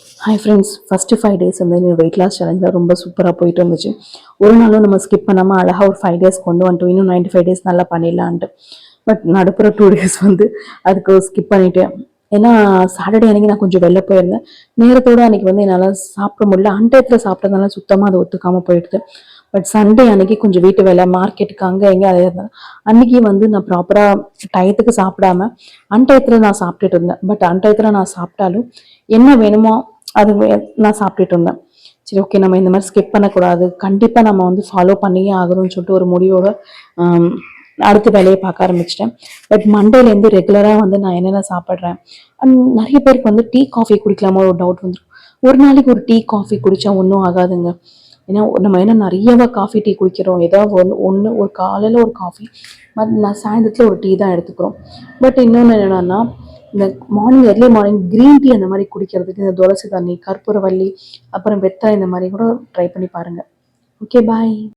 Hi friends, first 5 days வந்து என்னோட weight loss சேலஞ்சில் ரொம்ப சூப்பராக போயிட்டு இருந்துச்சு. ஒரு நாளும் நம்ம ஸ்கிப் பண்ணாமல் அழகாக ஒரு 5 days கொண்டு வந்துட்டோம். இன்னும் 95 days நல்லா பண்ணிடலான்ட்டு. பட் நடுப்புற 2 days வந்து அதுக்கு ஸ்கிப் பண்ணிட்டேன். ஏன்னா சாட்டர்டே அன்றைக்கி நான் கொஞ்சம் வெளில போயிருந்தேன். நேரத்தோடு அன்றைக்கி வந்து என்னால் சாப்பிட முடியல. அன்டயத்தில் சாப்பிட்டதுனால சுத்தமாக அது ஒத்துக்காமல் போயிடுது. பட் சண்டே அன்னைக்கு கொஞ்சம் வீட்டு வேலை, மார்க்கெட்டுக்கு அங்கே எங்கே அதே இருந்தாலும் அன்றைக்கி வந்து நான் ப்ராப்பராக டயத்துக்கு சாப்பிடாம அன்டயத்தில் நான் சாப்பிட்டுட்டு இருந்தேன். பட் அன்டயத்தில் நான் சாப்பிட்டாலும் என்ன வேணுமோ அது நான் சாப்பிட்டுட்டு இருந்தேன். சரி, ஓகே, நம்ம இந்த மாதிரி ஸ்கிப் பண்ணக்கூடாது, கண்டிப்பாக நம்ம வந்து ஃபாலோ பண்ணியே ஆகணும்னு சொல்லிட்டு ஒரு முடிவோட அடுத்த வேலையை பார்க்க ஆரம்பிச்சிட்டேன். பட் மண்டேலேருந்து ரெகுலராக வந்து நான் என்னென்ன சாப்பிட்றேன். அண்ட் நிறைய பேருக்கு வந்து டீ காஃபி குடிக்கலாமா ஒரு டவுட் வந்துடும். ஒரு நாளைக்கு ஒரு டீ காஃபி குடித்தா ஒன்றும் ஆகாதுங்க. ஏன்னா நம்ம என்ன நிறையவா காஃபி டீ குடிக்கிறோம். ஏதாவது ஒன்று ஒரு காலையில் ஒரு காஃபி, நான் சாயந்தரத்தில் ஒரு டீ தான் எடுத்துக்கிறோம். பட் இன்னொன்று என்னென்னா, இந்த morning early morning green tea அந்த மாதிரி குடிக்கிறதுக்கு இந்த துளசி தண்ணி, கற்பூரவள்ளி, அப்புறம் வெத்தலை இந்த மாதிரி கூட ட்ரை பண்ணி பாருங்கள். ஓகே, பாய்.